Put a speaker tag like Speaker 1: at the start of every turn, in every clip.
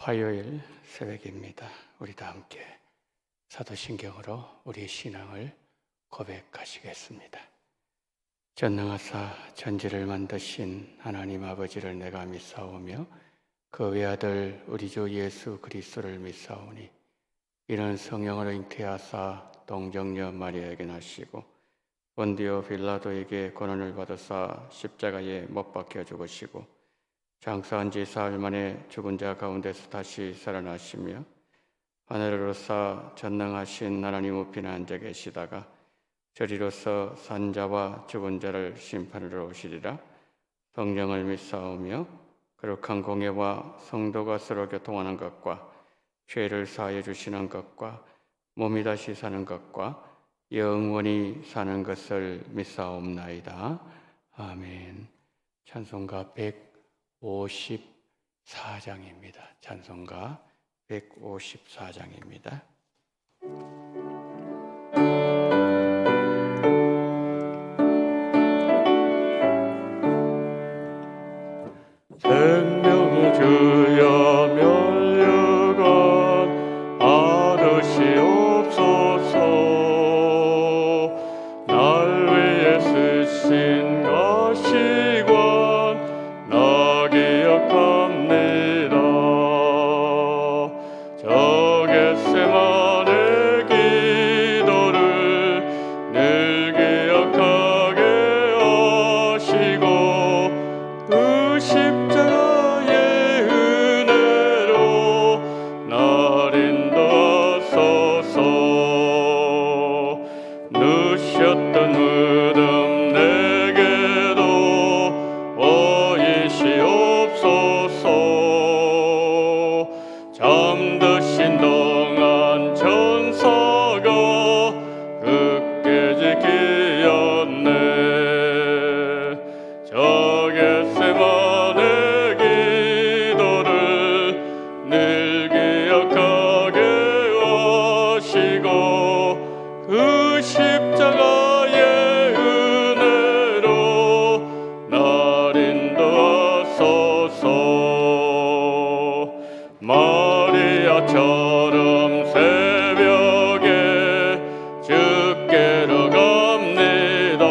Speaker 1: 화요일 새벽입니다. 우리 다 함께 사도신경으로 우리의 신앙을 고백하시겠습니다. 전능하사 천지를 만드신 하나님 아버지를 내가 믿사오며 그 외아들 우리 주 예수 그리스도를 믿사오니 이는 성령으로 잉태하사 동정녀 마리아에게 나시고 본디오 빌라도에게 고난을 받으사 십자가에 못 박혀 죽으시고 장사한 지 사흘 만에 죽은 자 가운데서 다시 살아나시며 하늘으로서 전능하신 하나님 우편에 앉아 계시다가 저리로서 산자와 죽은 자를 심판하러 오시리라. 성령을 믿사오며 거룩한 공예와 성도가 서로 교통하는 것과 죄를 사하여 주시는 것과 몸이 다시 사는 것과 영원히 사는 것을 믿사옵나이다. 아멘. 찬송가 154장입니다. 찬송가 154장입니다. 생명의 주여 멸류관 아르시옵소서. 날 위해 쓰신 가시관 나 기억합니다. 저 겟세마네 기도를 늘 기억하게 하시고 그 십자가의 은혜로 날 인도하소서. 누셨던 무덤 내게도 보이시옵소서. 잠드신 동안 천사가 굳게 지키었네. 저 겟세마네 기도를 늘 기억하게 하시고 그 십자가의 은혜로 날 인도하소서. 마리아처럼 새벽에 주께로 갑니다.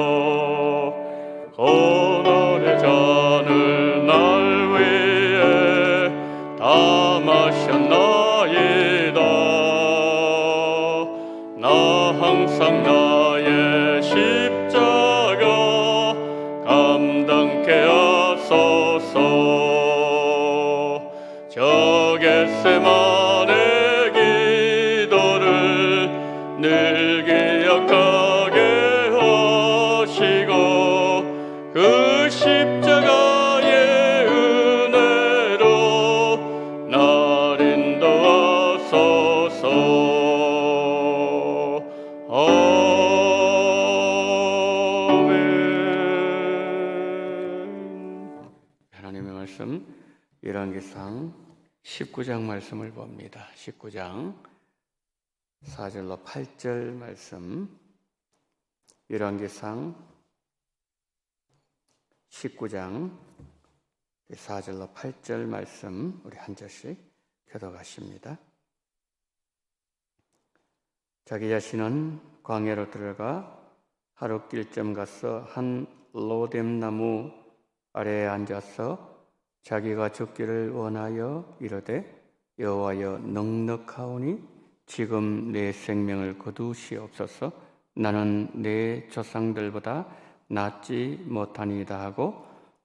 Speaker 1: 인도하소서. 고난의 잔을 날 위해 다 마셨나이다. 나 항상 나의 십자가 감당케 하소서. 저 겟세마네 기도를 늘 기억하게 하시고 그 십자가의 은혜로 날 인도하소서. 아멘. 하나님의 말씀 열왕기상 19장 말씀을 봅니다. 19장 4절로 8절 말씀. 열왕기상 19장 4절로 8절 말씀 우리 한 절씩 교독하십니다. 자기 자신은 광야로 들어가 하루 길쯤 가서 한 로뎀나무 아래에 앉아서 자기가 죽기를 원하여 이르되 여호와여 넉넉하오니 지금 내 생명을 거두시옵소서. 나는 내 조상들보다 낫지 못하니이다 하고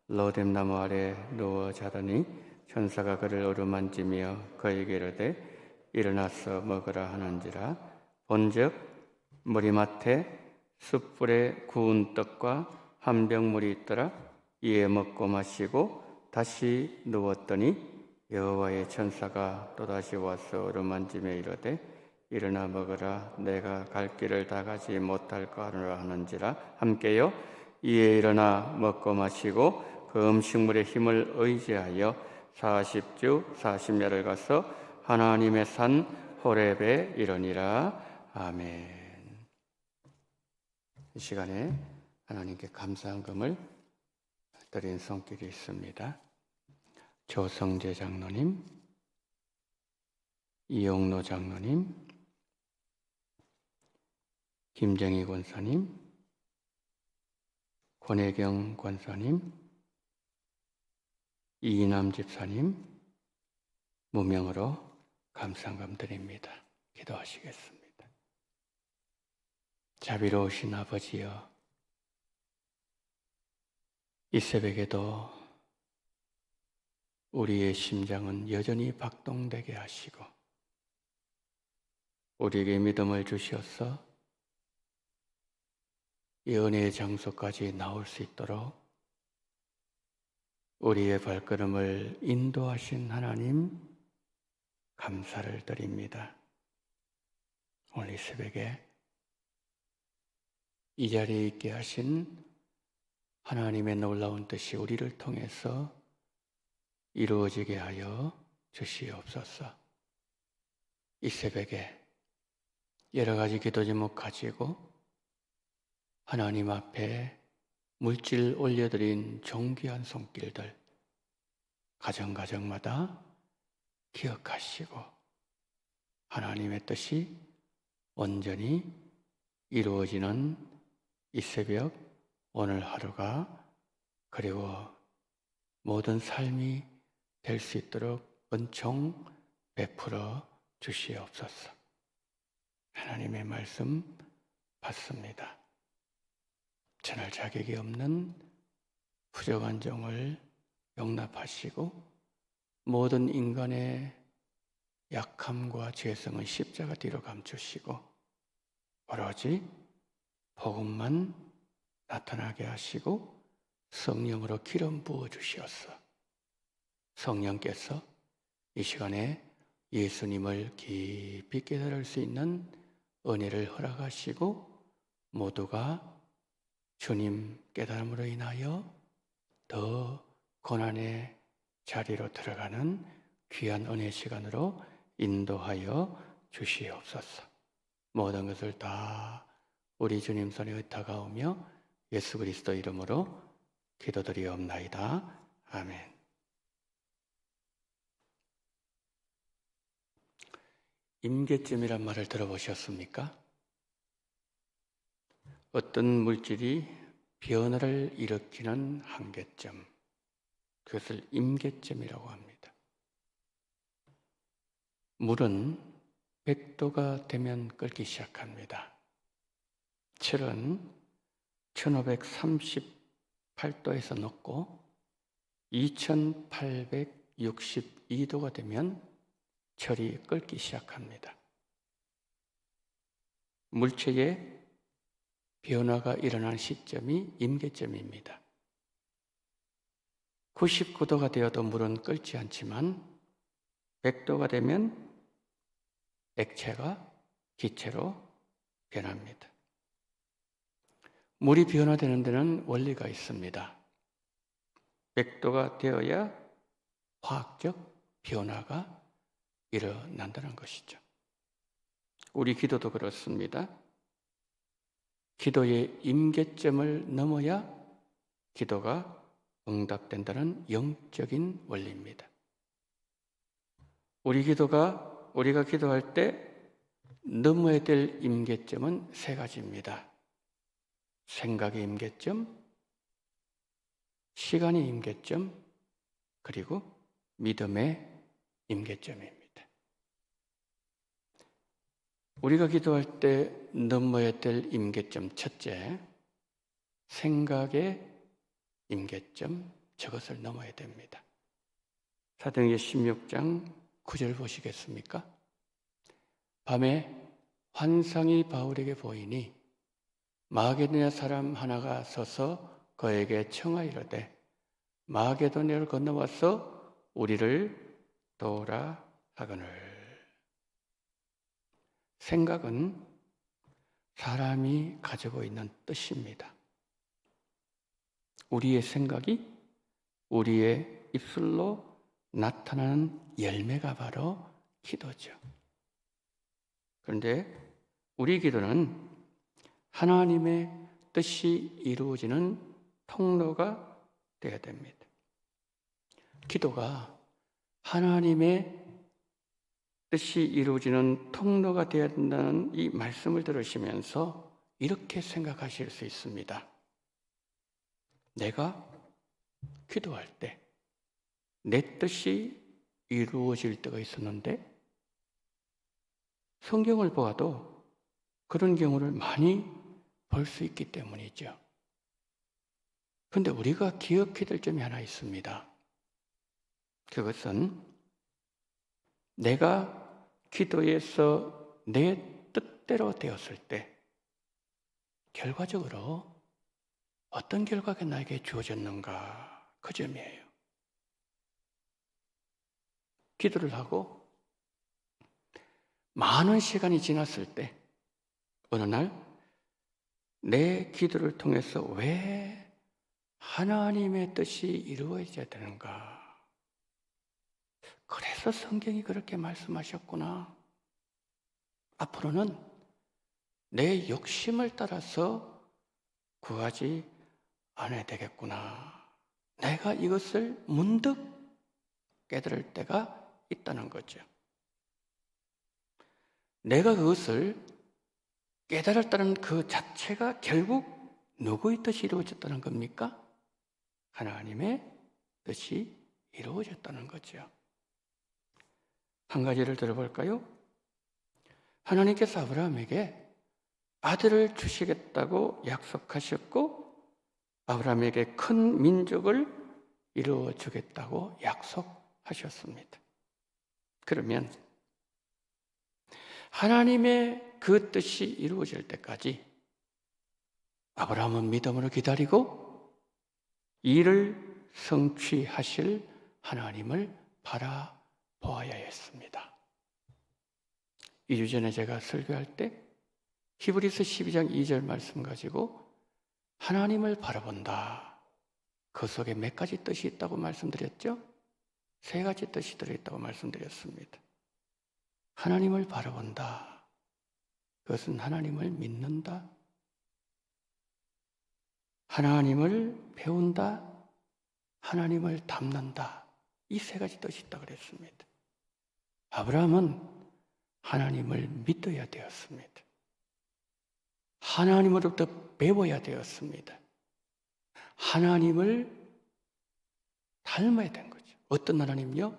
Speaker 1: 로뎀나무 아래 누워 자더니 천사가 그를 어루만지며 그에게 이르되 일어나서 먹으라 하는지라. 본즉 머리맡에 숯불에 구운 떡과 한 병 물이 있더라. 이에 먹고 마시고 다시 누웠더니 여호와의 천사가 또다시 와서 어루만짐에 이르되 일어나 먹으라 내가 갈 길을 다 가지 못할까 하는지라 함께요. 이에 일어나 먹고 마시고 그 음식물의 힘을 의지하여 40주 40야를 가서 하나님의 산 호렙에 이르니라. 아멘. 이 시간에 하나님께 감사한금을 드린 손길이 있습니다. 조성재 장로님, 이용로 장로님, 김정희 권사님, 권혜경 권사님, 이인남 집사님, 무명으로 감사한금 드립니다. 기도하시겠습니다. 자비로우신 아버지여, 이 새벽에도 우리의 심장은 여전히 박동되게 하시고 우리에게 믿음을 주시어서 이 은혜의 장소까지 나올 수 있도록 우리의 발걸음을 인도하신 하나님 감사를 드립니다. 오늘 이 새벽에 이 자리에 있게 하신 하나님의 놀라운 뜻이 우리를 통해서 이루어지게 하여 주시옵소서. 이 새벽에 여러 가지 기도 제목 가지고 하나님 앞에 물질 올려드린 존귀한 손길들 가정가정마다 기억하시고 하나님의 뜻이 온전히 이루어지는 이 새벽 오늘 하루가 그리고 모든 삶이 될 수 있도록 은총 베풀어 주시옵소서. 하나님의 말씀 받습니다. 전할 자격이 없는 부족한 종을 용납하시고 모든 인간의 약함과 죄성은 십자가 뒤로 감추시고 오로지 복음만 나타나게 하시고 성령으로 기름 부어 주시옵소서. 성령께서 이 시간에 예수님을 깊이 깨달을 수 있는 은혜를 허락하시고 모두가 주님 깨달음으로 인하여 더 고난의 자리로 들어가는 귀한 은혜 시간으로 인도하여 주시옵소서. 모든 것을 다 우리 주님 손에 의탁하오며 예수 그리스도 이름으로 기도드리옵나이다. 아멘. 임계점이란 말을 들어보셨습니까? 어떤 물질이 변화를 일으키는 한계점, 그것을 임계점이라고 합니다. 물은 100도가 되면 끓기 시작합니다. 철은 1538도에서 녹고 2862도가 되면 철이 끓기 시작합니다. 물체의 변화가 일어난 시점이 임계점입니다. 99도가 되어도 물은 끓지 않지만 100도가 되면 액체가 기체로 변합니다. 물이 변화되는 데는 원리가 있습니다. 100도가 되어야 화학적 변화가 일어난다는 것이죠. 우리 기도도 그렇습니다. 기도의 임계점을 넘어야 기도가 응답된다는 영적인 원리입니다. 우리가 기도할 때 넘어야 될 임계점은 세 가지입니다. 생각의 임계점, 시간의 임계점, 그리고 믿음의 임계점입니다. 우리가 기도할 때 넘어야 될 임계점 첫째, 생각의 임계점, 저것을 넘어야 됩니다. 사도행전 16장 9절 보시겠습니까? 밤에 환상이 바울에게 보이니 마게도냐 사람 하나가 서서 그에게 청하이르되 마게도냐를 건너와서 우리를 돌아가거늘. 생각은 사람이 가지고 있는 뜻입니다. 우리의 생각이 우리의 입술로 나타나는 열매가 바로 기도죠. 그런데 우리 기도는 하나님의 뜻이 이루어지는 통로가 되어야 됩니다. 기도가 하나님의 뜻이 이루어지는 통로가 되어야 된다는 이 말씀을 들으시면서 이렇게 생각하실 수 있습니다. 내가 기도할 때 내 뜻이 이루어질 때가 있었는데 성경을 보아도 그런 경우를 많이 볼 수 있기 때문이죠. 그런데 우리가 기억해야 될 점이 하나 있습니다. 그것은 내가 기도에서 내 뜻대로 되었을 때 결과적으로 어떤 결과가 나에게 주어졌는가, 그 점이에요. 기도를 하고 많은 시간이 지났을 때 어느 날 내 기도를 통해서 왜 하나님의 뜻이 이루어져야 되는가? 그래서 성경이 그렇게 말씀하셨구나. 앞으로는 내 욕심을 따라서 구하지 않아야 되겠구나. 내가 이것을 문득 깨달을 때가 있다는 거죠. 내가 그것을 깨달았다는 그 자체가 결국 누구의 뜻이 이루어졌다는 겁니까? 하나님의 뜻이 이루어졌다는 거죠. 한 가지를 들어볼까요? 하나님께서 아브라함에게 아들을 주시겠다고 약속하셨고 아브라함에게 큰 민족을 이루어 주겠다고 약속하셨습니다. 그러면 하나님의 그 뜻이 이루어질 때까지 아브라함은 믿음으로 기다리고 이를 성취하실 하나님을 바라보아야 했습니다. 2주 전에 제가 설교할 때 히브리서 12장 2절 말씀 가지고 하나님을 바라본다. 그 속에 몇 가지 뜻이 있다고 말씀드렸죠? 3가지 뜻이 들어있다고 말씀드렸습니다. 하나님을 바라본다. 그것은 하나님을 믿는다. 하나님을 배운다. 하나님을 닮는다. 이 3가지 뜻이 있다고 그랬습니다. 아브라함은 하나님을 믿어야 되었습니다. 하나님으로부터 배워야 되었습니다. 하나님을 닮아야 된 거죠. 어떤 하나님요?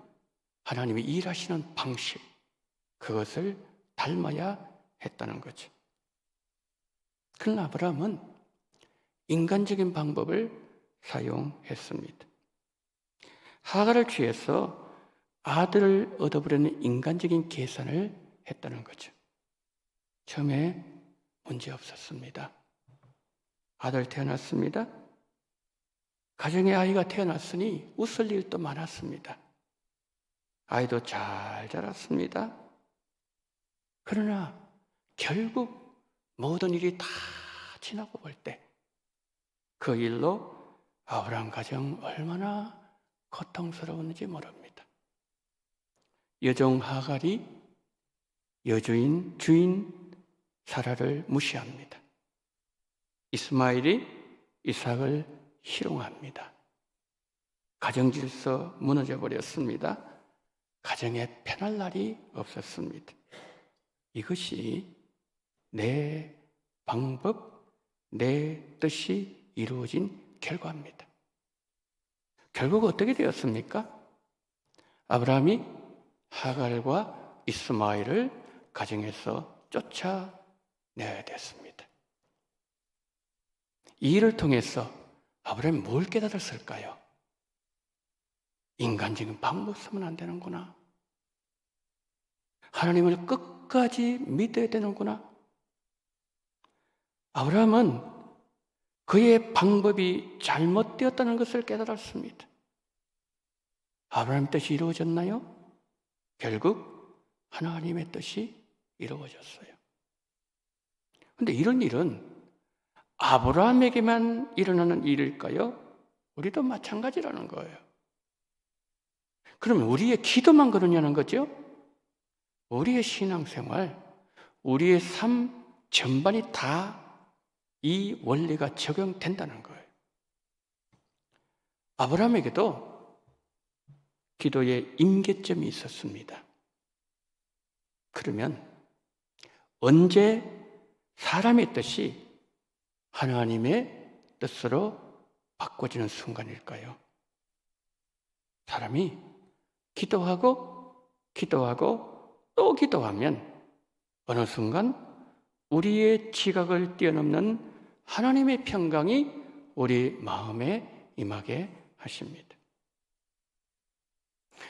Speaker 1: 하나님이 일하시는 방식, 그것을 닮아야 했다는 거죠. 그러나 아브라함은 인간적인 방법을 사용했습니다. 하갈을 취해서 아들을 얻어보려는 인간적인 계산을 했다는 거죠. 처음에 문제 없었습니다. 아들 태어났습니다. 가정에 아이가 태어났으니 웃을 일도 많았습니다. 아이도 잘 자랐습니다. 그러나 결국 모든 일이 다 지나고 볼 때 그 일로 아브라함 가정 얼마나 고통스러웠는지 모릅니다. 여종 하갈이 주인 사라를 무시합니다. 이스마엘이 이삭을 희롱합니다. 가정 질서 무너져 버렸습니다. 가정에 편할 날이 없었습니다. 이것이 내 방법, 내 뜻이 이루어진 결과입니다. 결국 어떻게 되었습니까? 아브라함이 하갈과 이스마엘을 가정에서 쫓아내야 됐습니다. 이 일을 통해서 아브라함이 뭘 깨달았을까요? 인간적인 방법 쓰면 안 되는구나. 하나님을 끝까지 믿어야 되는구나. 아브라함은 그의 방법이 잘못되었다는 것을 깨달았습니다. 아브라함 뜻이 이루어졌나요? 결국 하나님의 뜻이 이루어졌어요. 그런데 이런 일은 아브라함에게만 일어나는 일일까요? 우리도 마찬가지라는 거예요. 그러면 우리의 기도만 그러냐는 거죠? 우리의 신앙생활, 우리의 삶 전반이 다 이 원리가 적용된다는 거예요. 아브라함에게도 기도의 임계점이 있었습니다. 그러면 언제 사람의 뜻이 하나님의 뜻으로 바꿔지는 순간일까요? 사람이 기도하고 또 기도하면 어느 순간 우리의 지각을 뛰어넘는 하나님의 평강이 우리 마음에 임하게 하십니다.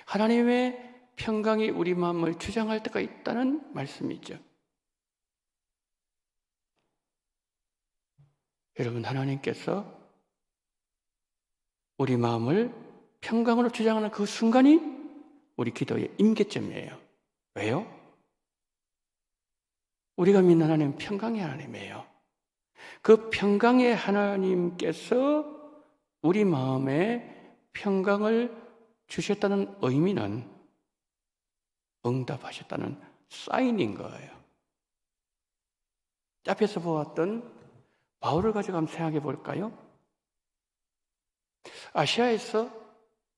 Speaker 1: 하나님의 평강이 우리 마음을 주장할 때가 있다는 말씀이죠. 여러분, 하나님께서 우리 마음을 평강으로 주장하는 그 순간이 우리 기도의 임계점이에요. 왜요? 우리가 믿는 하나님은 평강의 하나님이에요. 그 평강의 하나님께서 우리 마음에 평강을 주셨다는 의미는 응답하셨다는 사인인 거예요. 앞에서 보았던 바울을 가지고 한번 생각해 볼까요? 아시아에서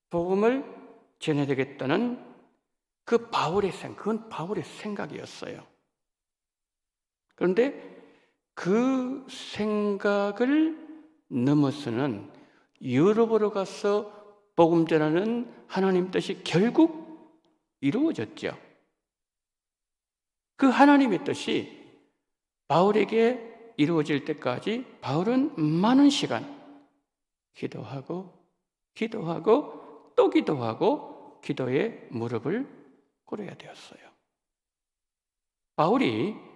Speaker 1: 복음을 전해야 되겠다는 그건 바울의 생각이었어요. 그런데 그 생각을 넘어서는 유럽으로 가서 복음 전하는 하나님 뜻이 결국 이루어졌죠. 그 하나님의 뜻이 바울에게 이루어질 때까지 바울은 많은 시간 기도하고 또 기도하고 기도에 무릎을 꿇어야 되었어요. 바울이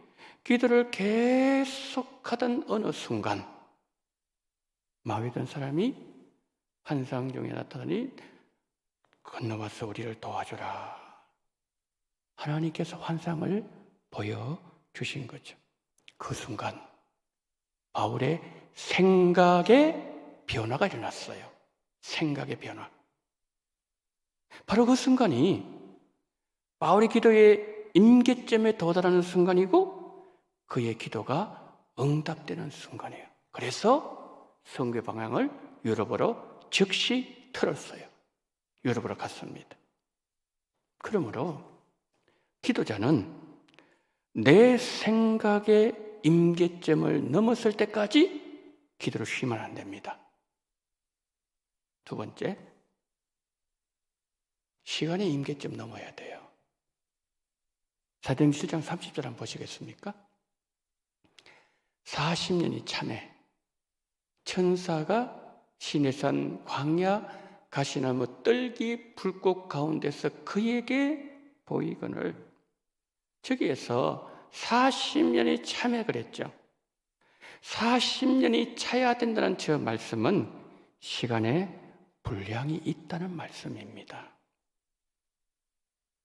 Speaker 1: 기도를 계속하던 어느 순간 마귀던 사람이 환상 중에 나타나니 건너와서 우리를 도와주라. 하나님께서 환상을 보여주신 거죠. 그 순간 바울의 생각의 변화가 일어났어요. 생각의 변화. 바로 그 순간이 바울의 기도의 임계점에 도달하는 순간이고 그의 기도가 응답되는 순간이에요. 그래서 선교 방향을 유럽으로 즉시 틀었어요. 유럽으로 갔습니다. 그러므로 기도자는 내 생각의 임계점을 넘었을 때까지 기도를 쉬면 안 됩니다. 두 번째, 시간의 임계점 넘어야 돼요. 사도행전 7장 30절 한번 보시겠습니까? 40년이 차네 천사가 시내산 광야 가시나무 떨기 불꽃 가운데서 그에게 보이거늘. 저기에서 40년이 차매 그랬죠. 40년이 차야 된다는 저 말씀은 시간에 분량이 있다는 말씀입니다.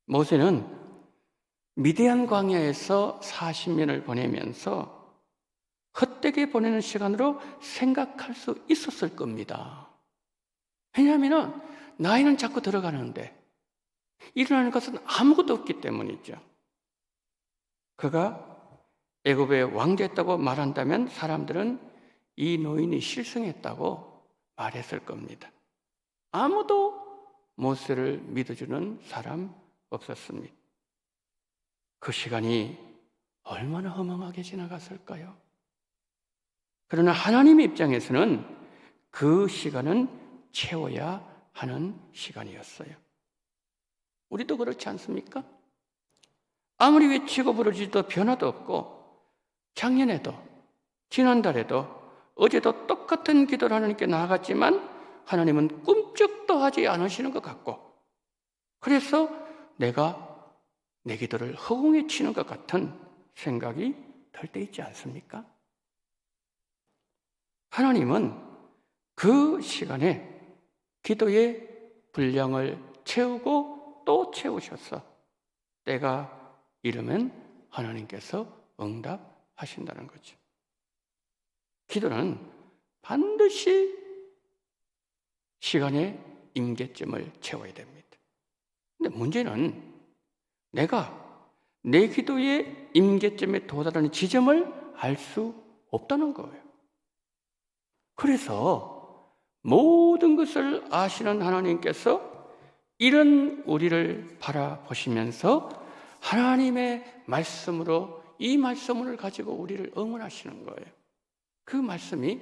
Speaker 1: 모세는 미디안 광야에서 40년을 보내면서 헛되게 보내는 시간으로 생각할 수 있었을 겁니다. 왜냐하면 나이는 자꾸 들어가는데 일어나는 것은 아무것도 없기 때문이죠. 그가 애굽의 왕됐다고 말한다면 사람들은 이 노인이 실성했다고 말했을 겁니다. 아무도 모세를 믿어주는 사람 없었습니다. 그 시간이 얼마나 허망하게 지나갔을까요? 그러나 하나님의 입장에서는 그 시간은 채워야 하는 시간이었어요. 우리도 그렇지 않습니까? 아무리 외치고 부르짖어도 변화도 없고 작년에도 지난달에도 어제도 똑같은 기도를 하나님께 나아갔지만 하나님은 꿈쩍도 하지 않으시는 것 같고 그래서 내가 내 기도를 허공에 치는 것 같은 생각이 들 때 있지 않습니까? 하나님은 그 시간에 기도의 분량을 채우고 또 채우셔서 때가 이르면 하나님께서 응답하신다는 거죠. 기도는 반드시 시간의 임계점을 채워야 됩니다. 근데 문제는 내가 내 기도의 임계점에 도달하는 지점을 알 수 없다는 거예요. 그래서 모든 것을 아시는 하나님께서 이런 우리를 바라보시면서 하나님의 말씀으로 이 말씀을 가지고 우리를 응원하시는 거예요. 그 말씀이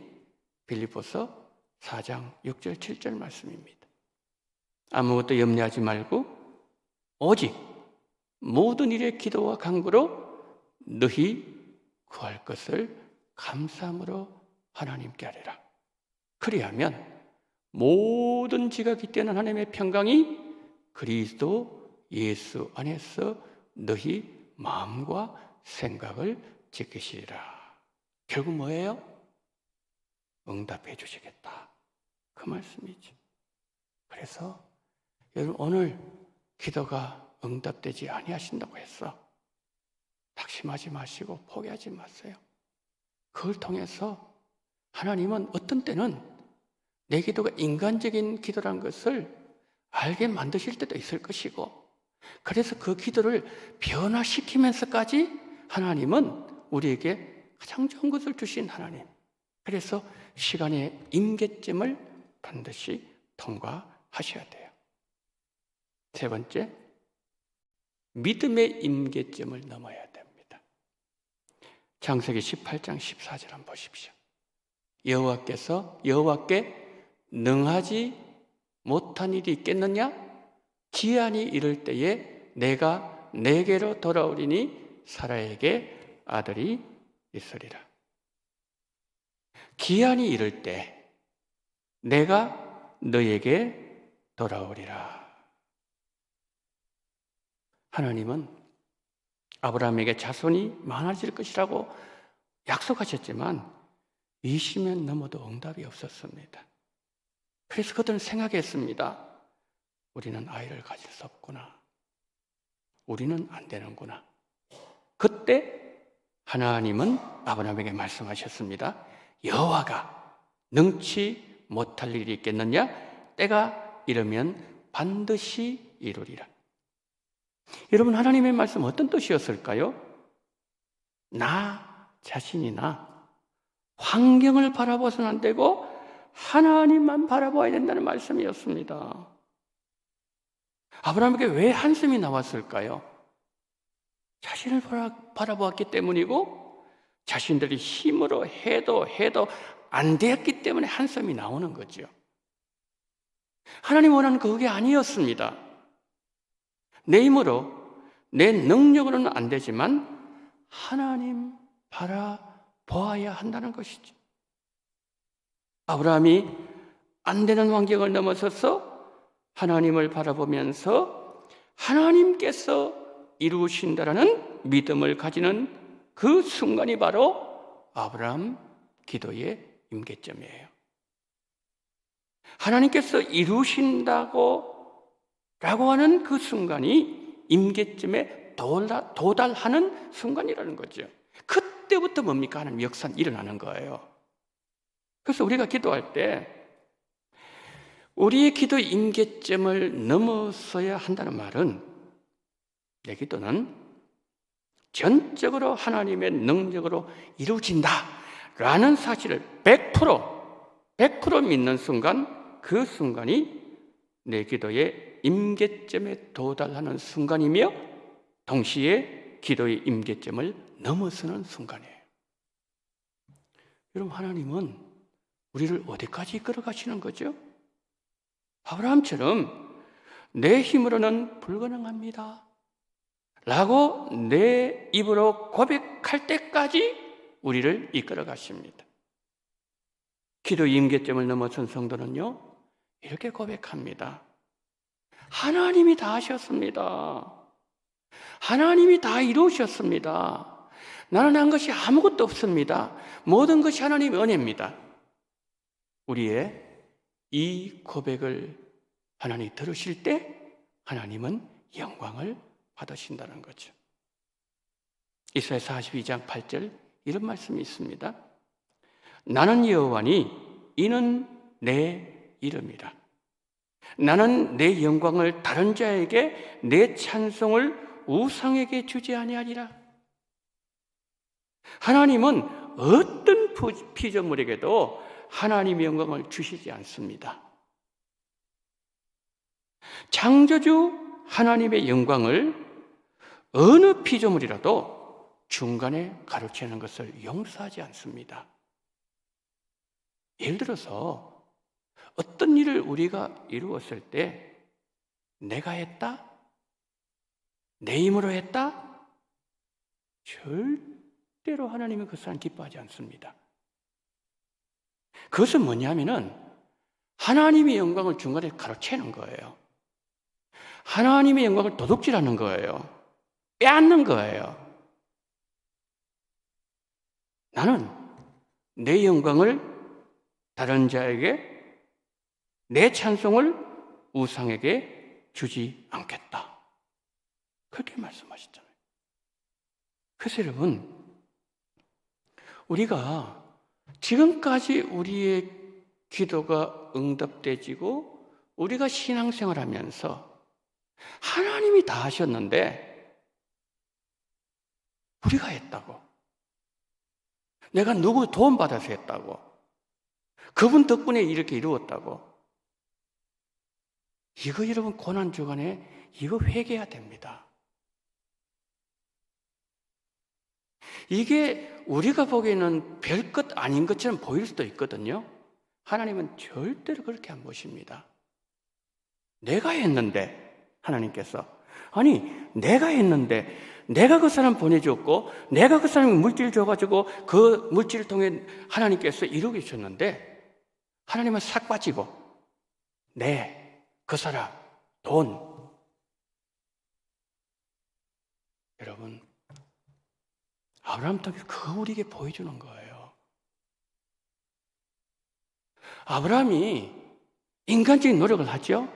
Speaker 1: 빌립보서 4장 6절 7절 말씀입니다. 아무것도 염려하지 말고 오직 모든 일의 기도와 간구로 너희 구할 것을 감사함으로 하나님께 하리라. 그리하면 모든 지각이 뛰어난 하나님의 평강이 그리스도 예수 안에서 너희 마음과 생각을 지키시리라. 결국 뭐예요? 응답해 주시겠다. 그 말씀이죠. 그래서 여러분 오늘 기도가 응답되지 아니하신다고 해서 낙심하지 마시고 포기하지 마세요. 그걸 통해서 하나님은 어떤 때는 내 기도가 인간적인 기도라는 것을 알게 만드실 때도 있을 것이고, 그래서 그 기도를 변화시키면서까지 하나님은 우리에게 가장 좋은 것을 주신 하나님. 그래서 시간의 임계점을 반드시 통과하셔야 돼요. 세 번째, 믿음의 임계점을 넘어야 됩니다. 창세기 18장 14절 한번 보십시오. 여호와께 능하지 못한 일이 있겠느냐? 기한이 이를 때에 내가 내게로 돌아오리니 사라에게 아들이 있으리라. 기한이 이를 때 내가 너에게 돌아오리라. 하나님은 아브라함에게 자손이 많아질 것이라고 약속하셨지만 20년 넘어도 응답이 없었습니다. 그래서 그들은 생각했습니다. 우리는 아이를 가질 수 없구나. 우리는 안 되는구나. 그때 하나님은 아브라함에게 말씀하셨습니다. 여호와가 능치 못할 일이 있겠느냐? 때가 이르면 반드시 이루리라. 여러분, 하나님의 말씀 어떤 뜻이었을까요? 나 자신이나 환경을 바라봐서는 안 되고 하나님만 바라봐야 된다는 말씀이었습니다. 아브라함에게 왜 한숨이 나왔을까요? 자신을 바라보았기 때문이고 자신들이 힘으로 해도 안 되었기 때문에 한숨이 나오는 거죠. 하나님 원하는 그게 아니었습니다. 내 힘으로, 내 능력으로는 안 되지만 하나님 바라보아야 한다는 것이죠. 아브라함이 안 되는 환경을 넘어서서 하나님을 바라보면서 하나님께서 이루신다라는 믿음을 가지는 그 순간이 바로 아브라함 기도의 임계점이에요. 하나님께서 이루신다고 라고 하는 그 순간이 임계점에 도달하는 순간이라는 거죠. 그때부터 뭡니까? 하나님 역사는 일어나는 거예요. 그래서 우리가 기도할 때 우리의 기도 임계점을 넘어서야 한다는 말은 내 기도는 전적으로 하나님의 능력으로 이루어진다라는 사실을 100% 믿는 순간, 그 순간이 내 기도의 임계점에 도달하는 순간이며 동시에 기도의 임계점을 넘어서는 순간이에요. 여러분, 하나님은 우리를 어디까지 이끌어 가시는 거죠? 아브라함처럼 내 힘으로는 불가능합니다 라고 내 입으로 고백할 때까지 우리를 이끌어 가십니다. 기도 임계점을 넘어선 성도는요, 이렇게 고백합니다. 하나님이 다 하셨습니다. 하나님이 다 이루셨습니다. 나는 한 것이 아무것도 없습니다. 모든 것이 하나님의 은혜입니다. 우리의 이 고백을 하나님이 들으실 때 하나님은 영광을 받으신다는 거죠. 이사야 42장 8절 이런 말씀이 있습니다. 나는 여호와니 이는 내 이름이라. 나는 내 영광을 다른 자에게, 내 찬송을 우상에게 주지 아니하리라. 하나님은 어떤 피조물에게도 하나님의 영광을 주시지 않습니다. 창조주 하나님의 영광을 어느 피조물이라도 중간에 가로채는 것을 용서하지 않습니다. 예를 들어서 어떤 일을 우리가 이루었을 때 내가 했다? 내 힘으로 했다? 절대로 하나님은 그것을 기뻐하지 않습니다. 그것은 뭐냐면은 하나님의 영광을 중간에 가로채는 거예요. 하나님의 영광을 도둑질하는 거예요. 빼앗는 거예요. 나는 내 영광을 다른 자에게, 내 찬송을 우상에게 주지 않겠다. 그렇게 말씀하셨잖아요. 그래서 여러분, 우리가 지금까지 우리의 기도가 응답되지고 우리가 신앙생활 하면서 하나님이 다 하셨는데 우리가 했다고, 내가 누구 도움받아서 했다고, 그분 덕분에 이렇게 이루었다고, 이거 여러분 고난주간에 이거 회개해야 됩니다. 이게 우리가 보기에는 별것 아닌 것처럼 보일 수도 있거든요. 하나님은 절대로 그렇게 안 보십니다. 내가 했는데, 하나님께서, 아니 내가 했는데, 내가 그 사람 보내줬고 내가 그 사람에 물질 줘가지고 그 물질을 통해 하나님께서 이루게 주셨는데 하나님은 싹 빠지고 그 사람 돈. 여러분, 아브라함 통해서 그거 우리에게 보여주는 거예요. 아브라함이 인간적인 노력을 하죠.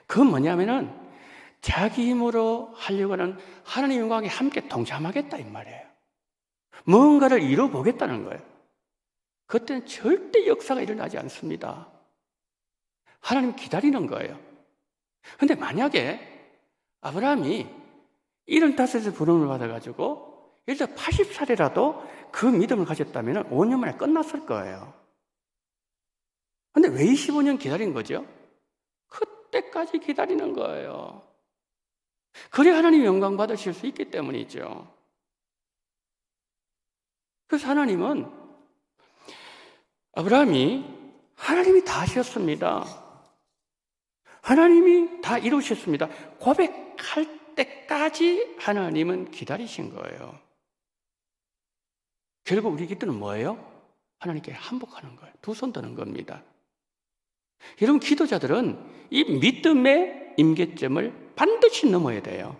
Speaker 1: 그건 뭐냐면은 자기 힘으로 하려고 하는 하나님의 영광에 함께 동참하겠다 이 말이에요. 뭔가를 이뤄보겠다는 거예요. 그때는 절대 역사가 일어나지 않습니다. 하나님 기다리는 거예요. 그런데 만약에 아브라함이 75세 부름을 받아가지고 일단 80살이라도 그 믿음을 가졌다면 5년 만에 끝났을 거예요. 그런데 왜 25년 기다린 거죠? 그때까지 기다리는 거예요. 그래야 하나님 영광 받으실 수 있기 때문이죠. 그래서 하나님은 아브라함이 하나님이 다 하셨습니다. 하나님이 다 이루셨습니다. 고백할 때까지 하나님은 기다리신 거예요. 결국 우리 기도는 뭐예요? 하나님께 한복하는 거예요. 두 손 드는 겁니다. 여러분, 기도자들은 이 믿음의 임계점을 반드시 넘어야 돼요.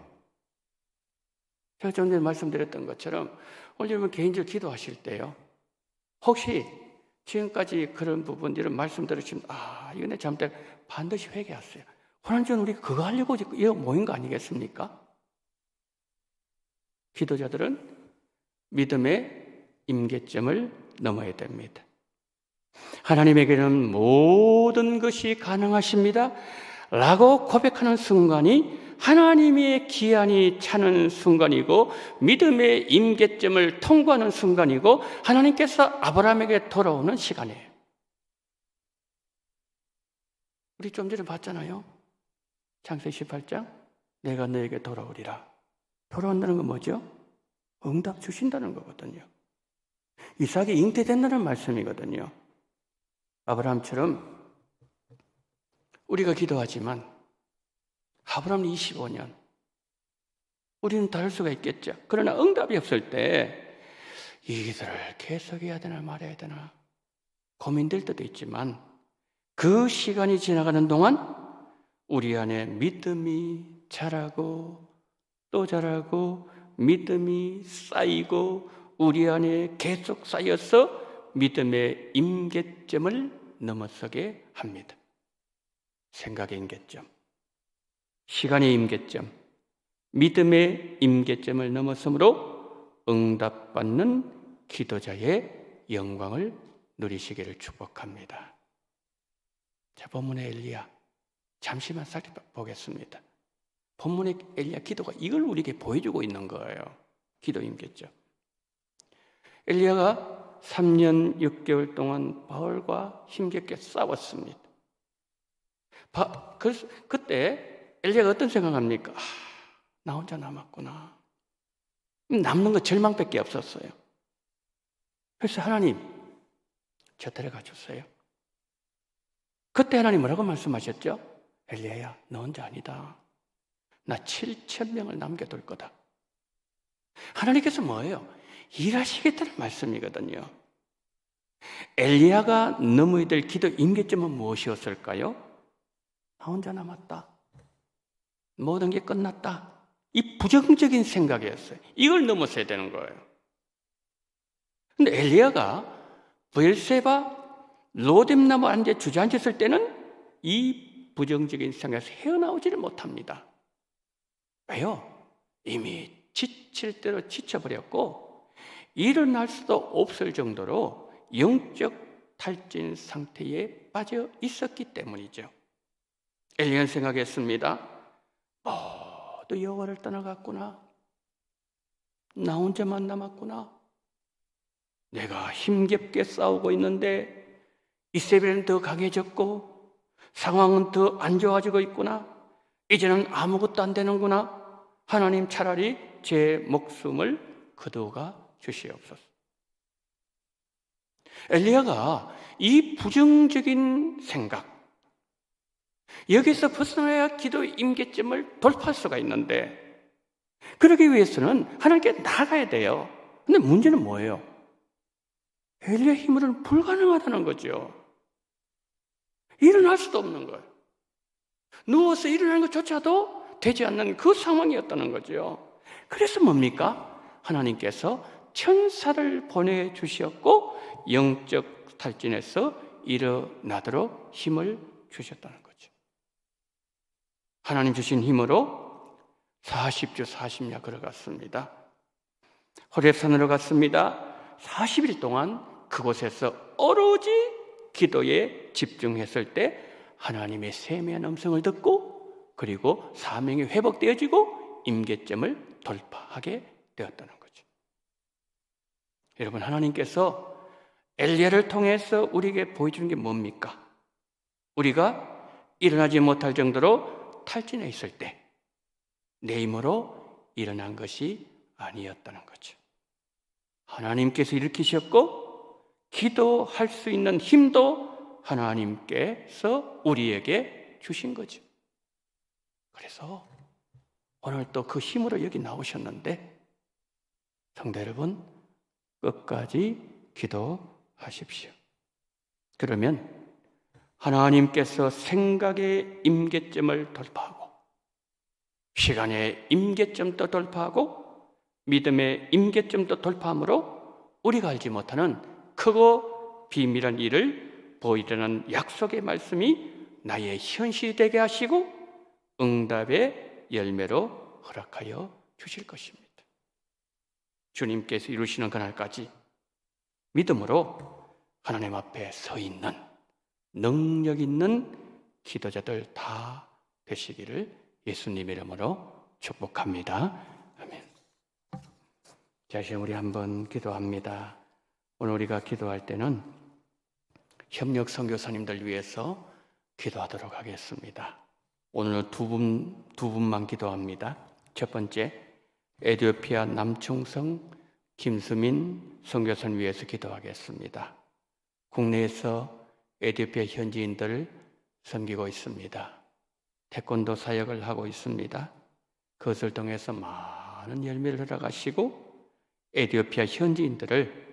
Speaker 1: 제가 좀 전에 말씀드렸던 것처럼 오늘 여러분 개인적으로 기도하실 때요, 혹시 지금까지 그런 부분 이런 말씀 들으시면 이거 내 잘못된, 반드시 회개하세요. 호난전 우리가 그거 하려고 이거 모인 거 아니겠습니까? 기도자들은 믿음의 임계점을 넘어야 됩니다. 하나님에게는 모든 것이 가능하십니다 라고 고백하는 순간이 하나님의 기한이 차는 순간이고 믿음의 임계점을 통과하는 순간이고 하나님께서 아브라함에게 돌아오는 시간이에요. 우리 좀 전에 봤잖아요. 창세기 18장 내가 너에게 돌아오리라. 돌아온다는 건 뭐죠? 응답 주신다는 거거든요. 이삭이 잉태된다는 말씀이거든요. 아브라함처럼 우리가 기도하지만 아브라함은 25년, 우리는 다를 수가 있겠죠. 그러나 응답이 없을 때 이 기도를 계속해야 되나 말아야 되나 고민될 때도 있지만 그 시간이 지나가는 동안 우리 안에 믿음이 자라고 또 자라고 믿음이 쌓이고 우리 안에 계속 쌓여서 믿음의 임계점을 넘어서게 합니다. 생각의 임계점, 시간의 임계점, 믿음의 임계점을 넘어서므로 응답받는 기도자의 영광을 누리시기를 축복합니다. 자, 본문의 엘리야 잠시만 살펴보겠습니다. 본문의 엘리야 기도가 이걸 우리에게 보여주고 있는 거예요. 기도 임계점. 엘리야가 3년 6개월 동안 바울과 힘겹게 싸웠습니다. 그래서 그때 엘리야가 어떤 생각합니까? 나 혼자 남았구나. 남는 거 절망밖에 없었어요. 그래서 하나님, 저 데려가 주세요. 그때 하나님 뭐라고 말씀하셨죠? 엘리야야, 너 혼자 아니다. 나 7,000명을 남겨둘 거다. 하나님께서 뭐예요? 일하시겠다는 말씀이거든요. 엘리야가 넘어야 될 기도 임계점은 무엇이었을까요? 나 혼자 남았다. 모든 게 끝났다. 이 부정적인 생각이었어요. 이걸 넘어서야 되는 거예요. 근데 엘리야가 브엘세바 로뎀나무 앉아 주저앉았을 때는 이 부정적인 생각에서 헤어나오지를 못합니다. 왜요? 이미 지칠 대로 지쳐버렸고 일어날 수도 없을 정도로 영적 탈진 상태에 빠져 있었기 때문이죠. 엘리야는 생각했습니다. 모두 여호와를 떠나갔구나. 나 혼자만 남았구나. 내가 힘겹게 싸우고 있는데 이세벨은 더 강해졌고 상황은 더 안 좋아지고 있구나. 이제는 아무것도 안 되는구나. 하나님 차라리 제 목숨을 거두어가 주시옵소서. 엘리야가 이 부정적인 생각, 여기서 벗어나야 기도 임계점을 돌파할 수가 있는데 그러기 위해서는 하나님께 나가야 돼요. 근데 문제는 뭐예요? 엘리야 힘으로는 불가능하다는 거죠. 일어날 수도 없는 거예요. 누워서 일어나는 것조차도 되지 않는 그 상황이었다는 거죠. 그래서 뭡니까? 하나님께서 천사를 보내주셨고 영적 탈진에서 일어나도록 힘을 주셨다는 거죠. 하나님 주신 힘으로 40주 40야 걸어갔습니다. 호렙산으로 갔습니다. 40일 동안 그곳에서 오로지 기도에 집중했을 때 하나님의 세미한 음성을 듣고 그리고 사명이 회복되어지고 임계점을 돌파하게 되었다는 거죠. 여러분, 하나님께서 엘리야를 통해서 우리에게 보여주는 게 뭡니까? 우리가 일어나지 못할 정도로 탈진해 있을 때 내 힘으로 일어난 것이 아니었다는 거죠. 하나님께서 일으키셨고 기도할 수 있는 힘도 하나님께서 우리에게 주신 거죠. 그래서 오늘 또 그 힘으로 여기 나오셨는데 성도 여러분, 끝까지 기도하십시오. 그러면 하나님께서 생각의 임계점을 돌파하고 시간의 임계점도 돌파하고 믿음의 임계점도 돌파함으로 우리가 알지 못하는 크고 비밀한 일을 보이려는 약속의 말씀이 나의 현실이 되게 하시고 응답의 열매로 허락하여 주실 것입니다. 주님께서 이루시는 그날까지 믿음으로 하나님 앞에 서 있는 능력 있는 기도자들 다 되시기를 예수님 이름으로 축복합니다. 아멘. 자, 이제 우리 한번 기도합니다. 오늘 우리가 기도할 때는 협력 선교사님들 위해서 기도하도록 하겠습니다. 오늘 두 분만 기도합니다. 첫 번째, 에티오피아 남충성 김수민 선교사님 위해서 기도하겠습니다. 국내에서 에티오피아 현지인들을 섬기고 있습니다. 태권도 사역을 하고 있습니다. 그것을 통해서 많은 열매를 허락하시고 에티오피아 현지인들을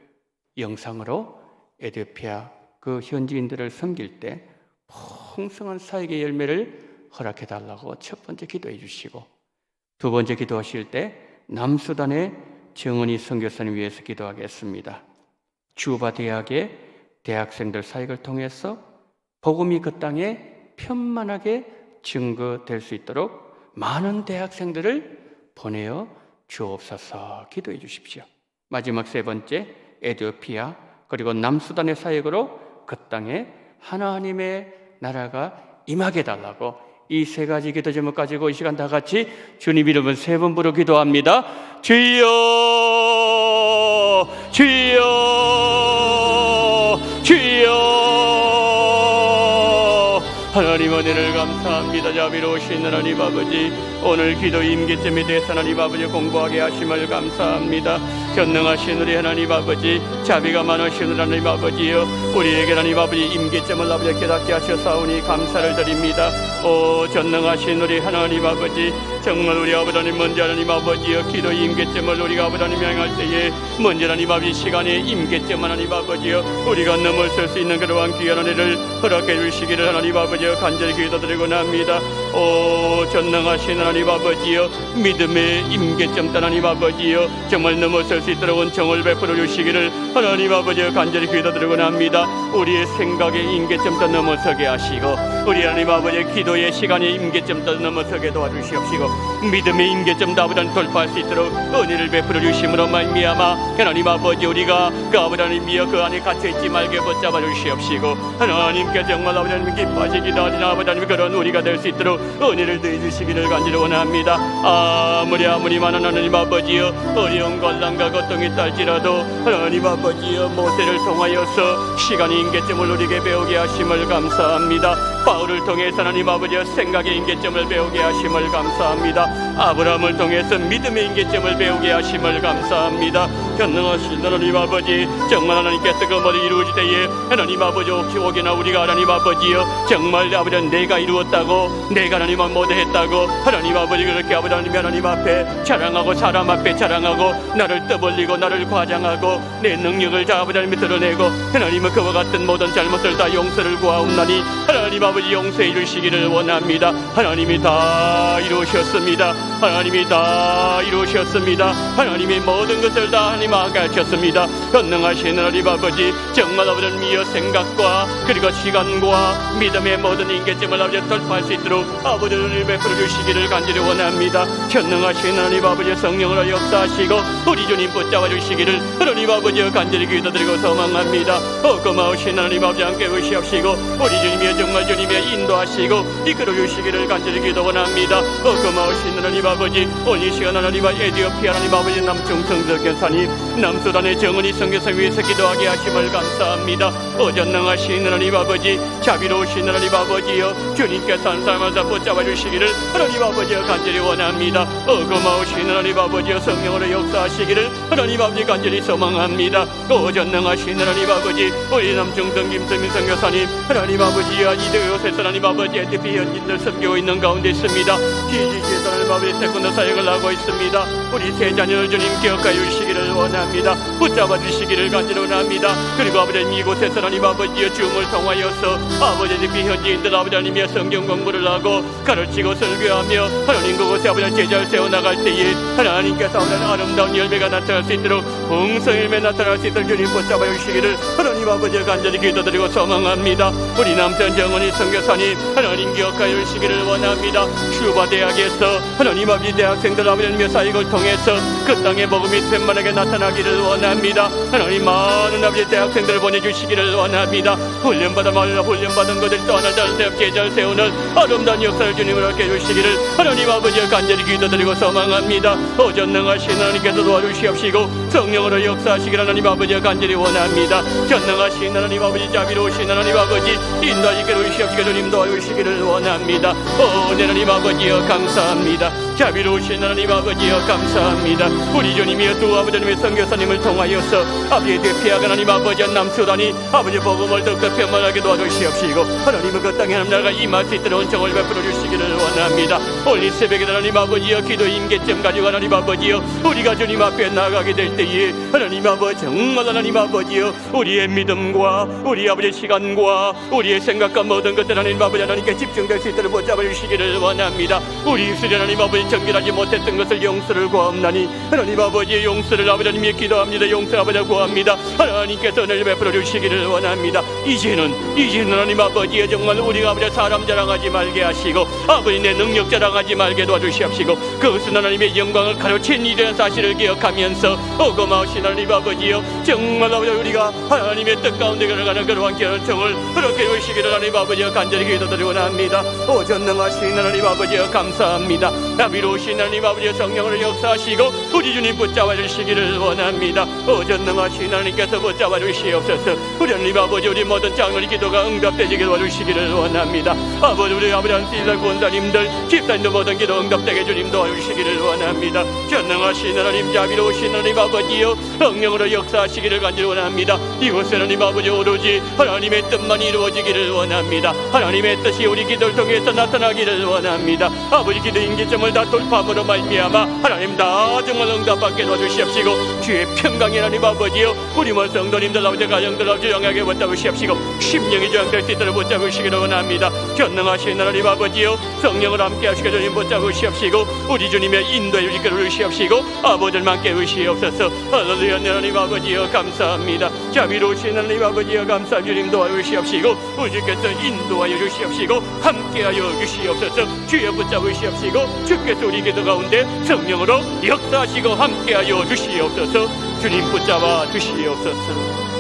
Speaker 1: 영상으로 에티오피아 그 현지인들을 섬길 때 풍성한 사역의 열매를 허락해 달라고 첫 번째 기도해 주시고, 두 번째 기도하실 때 남수단의 정은희 선교사님 위해서 기도하겠습니다. 주바 대학의 대학생들 사역을 통해서 복음이 그 땅에 편만하게 증거될 수 있도록 많은 대학생들을 보내어 주옵소서. 기도해 주십시오. 마지막 세 번째, 에티오피아 그리고 남수단의 사역으로 그 땅에 하나님의 나라가 임하게 달라고 이 세 가지 기도 제목 가지고 이 시간 다 같이 주님 이름은 세 번 부르 기도합니다. 주여 주여 주여. 하나님 은혜를 감사합니다. 자비로우신 하나님 아버지, 오늘 기도 임계점에 대해서 하나님 아버지 공부하게 하심을 감사합니다. 전능하신 우리 하나님 아버지, 자비가 많으신 하나님 아버지여, 우리에게 하나님 아버지 임계점을 아버지 깨닫게 하셔사오니 감사를 드립니다. 오 전능하신 우리 하나님 아버지, 정말 우리 아버지 하나님 먼저 하나님 아버지여, 기도 임계점을 우리가 아버지 하나님 향할 때에 먼저 하나님 아버지 시간의 임계점 하나님 아버지여, 우리가 넘어설 수 있는 그러한 귀한 은혜를 허락해 주시기를 하나님 아버지여 간절히 기도드리곤 합니다. 오 전능하신 하나님 아버지여, 믿음의 임계점 하나님 아버지여, 정말 넘어설 수 있도록 은총을 베풀어 주시기를 하나님 아버지여 간절히 기도드리곤 합니다. 우리의 생각의 임계점도 넘어서게 하시고, 우리 하나님 아버지의 기도의 시간의 임계점도 넘어서게 도와주시옵시고, 믿음의 임계점도 아버지 돌파할 수 있도록 은혜를 베풀어 주심으로 말미암아 하나님 아버지, 우리가 그 아버지 하나님이여 그 안에 갇혀있지 말게 붙잡아 주시옵시고, 하나님께 정말 아버지 하나님 기뻐하시기도 하시나 아버지 하나님 그런 우리가 될 수 있도록 은혜를 더해 주시기를 간절히 원합니다. 아무리 많은 하나님 아버지여, 어려운 관난과 고통이 딸지라도 하나님 아버지여, 모세를 통하여서 시간의 임계점을 우리에게 배우게 하심을 감사합니다. 바울을 통해서 하나님 아버지여 생각의 임계점을 배우게 하심을 감사합니다. 아브라함을 통해서 믿음의 임계점을 배우게 하심을 감사합니다. 전능하신 하나님 아버지, 정말 하나님께서 그 모든 이루어질 때에 하나님 아버지 혹시나 우리가 하나님 아버지여 정말 아버지 내가 이루었다고, 내가 하나님 모두 했다고 하나님 아버지 그렇게 아버지 하나님 앞에 자랑하고 사람 앞에 자랑하고 나를 떠벌리고 나를 과장하고 내 능력을 자 아버지 하나님이 드러내고 하나님은 그와 같은 모든 잘못을 다 용서를 구하옵나니 하나님 아버지 용서해 주시기를 원합니다. 하나님이 다 이루셨습니다. 하나님이 다 이루셨습니다. 하나님이 모든 것을 다 하나님 가르쳤습니다. 전능하신 하나님 아버지, 정말 아버지 하나님이여 생각과 그리고 시간과 믿음의 모든 임계점을 아버지 돌파할 수 있도록 아버지를 베풀어 주시기를 간절히 원합니다. 전능하신 하나님 아버지 성령으로 역사하시고 우리 주님 붙잡아 주시기를 하나님 아버지 간절히 기도드리고 소망합니다. 고마우신 하나님 아버지 함께 오시옵시고 우리 주님이여 정말 주님의 인도하시고 이끌어 주시기를 간절히 기도 원합니다. 고마우신 하나님 아버지, 오늘 이 시간 하나님 에티오피아 하나님 아버지 남충성석 교사님, 남수단의 정은희 선교사 위해서 기도하게 하심을 감사합니다. 전능하신 하나님 아버지, 자비로우신 하나님 아버지여, 주님께서 한 사람마다 붙잡아 주시기를 하나님 아버지여 간절히 원합니다. 고마우신 하나님 아버지여 성령으로 역사하시기를 하나님 아버지 간절히 소망합니다. 전능하신 하나님 아버지, 우리 남충성 김성민 선교사님, 하나님 아버지여 이곳에서 하나님 아버지 에티오피아 현지인들 섬기고 있는 가운데 있습니다. TGC에서 하나님 아버지 태권도 사역을 하고 있습니다. 우리 세 자녀를 주님 기억하여 주시기를 원합니다. 붙잡아 주시기를 간절히 원합니다. 그리고 아버지 이곳에서 하나님 아버지여 줌을 통하여서 아버지 에티오피아 현지인들 아버지 하나님의 성경 공부를 하고 가르치고 설교하며 하나님 그곳에 아버지 제자를 세워나갈 때에 하나님께서 아버지 아름다운 열매가 나타날 수 있도록 풍성 열매 나타날 수 있도록 주님 붙잡아 주시기를 하나님 아버지 간절히 기도드리고 소망합니다. 우리 남편 정은희 선교사님 하나님 기억하여 주시기를 원합니다. 슈바 대학에서 하나님 아버지 대학생들 아버지 하나님의 사역을 통해서 그 땅의 복음이 웬만하게 나타나기를 원합니다. 하나님 많은 아버지 대학생들을 보내주시기를 원합니다. 훈련받은 것을 또 하나 다른 제자를 세우는 아름다운 역사를 주님으로 함께 해주시기를 하나님 아버지와 간절히 기도드리고 소망합니다. 전능하신 하나님께서 도와주시옵시고 성령으로 역사하시기를 하나님 아버지와 간절히 원합니다. 전능하신 하나님 아버지, 자비로우신 하나님 아버지, 인도하시기를 주시옵시고 주님 도와주시기를 원합니다. 내 하나님 아버지여 감사합니다. 자비로우신 하나님 아버지여 감사합니다. 우리 주님이여 두 아버지 하나님의 선교사님을 통하여서 아버지 에티오피아 하나님 아버지 남수단이 아버지 복음을 더욱더 편만하게 도와주시옵시고 하나님은 그 땅에 하나님 나라가 임할 수 있도록 은총을 베풀어 주시기를 원합니다. 오늘 이 새벽에 하나님 아버지여 기도 임계점 가지고 하나님 아버지여 우리가 주님 앞에 나가게 될 때에 하나님 아버지 정말 하나님 아버지여 우리의 믿음과 우리 아버지의 시간과 우리의 생각과 모든 것들 하나님 아버지 하나님께 집중될 수 있도록 붙잡아 주시기를 원합니다. 우리 입술에 하나님 아버지 아버지 정결하지 못했던 것을 용서를 구하옵나니 하나님 아버지의 용서를 아버지 하나님께 기도합니다. 용서 아버지 구합니다. 하나님께서 은혜를 베풀어 주시기를 원합니다. 이제는 하나님 아버지의 정말 우리가 아버지 사람 자랑하지 말게 하시고 아버지 내 능력 자랑하지 말게 도와주시옵시고 그것은 하나님의 영광을 가로챈 일이라는 사실을 기억하면서 고마우신 하나님 아버지여 정말 아버지 우리가 하나님의 뜻 가운데 걸어가는 그러한 결정을 그렇게 하시기를 하나님 아버지여 간절히 기도드리고 원합니다. 전능하신 하나님 아버지여 감사합니다. 나비로우신 하나님 아버지여 성령으로 역사하시고 우리 주님 붙잡아 주시기를 원합니다. 전능하신 하나님께서 붙잡아 주시옵소서. 우리 하나님 아버지 우리 모든 장로의 기도가 응답되기를 도와주시기를 원합니다. 아버지 우리 아버지 한시설 권사님들 집사님들 모든 기도 응답되게 주님 도와주시기를 원합니다. 전능하신 하나님 자비로우신 하나님 아버지여 성령으로 역사하시기를 간절히 원합니다. 이곳에 하나님 아버지 오로지 하나님의 뜻만 이루어지기를 원합니다. 하나님의 뜻이 우리 기도를 통해서 나타나기를 원합니다. 아버지 기도 임계점을 다 돌파함으로 말미암아 하나님 다 정말 응답받게 도와주시옵시고 주의 평강이 하나님 아버지여 우리 모든 성도님들 아버지 가정들 아버지 영향에 붙잡으시옵시고 심령이 저항될 수 있도록 붙잡으시기를 원합니다. 전능하신 하나님 아버지여 성령을 함께 하시고 주님 붙잡으시옵시고 우리 주님의 인도에 이끌어주시옵시고 아버지만 깨우시옵소서. 할렐루야. 하나님 아버지여 감사합니다. 자비로우신 하나님 아버지여 감사 주님 도와주시옵시고 우리 주께서 인도하여 주시옵시고 함께하여 주시옵소서. 주여 붙잡으시옵시고 주께서 우리 기도 가운데 성령으로 역사하시고 함께하여 주시옵소서. 주님 붙잡아 주시옵소서.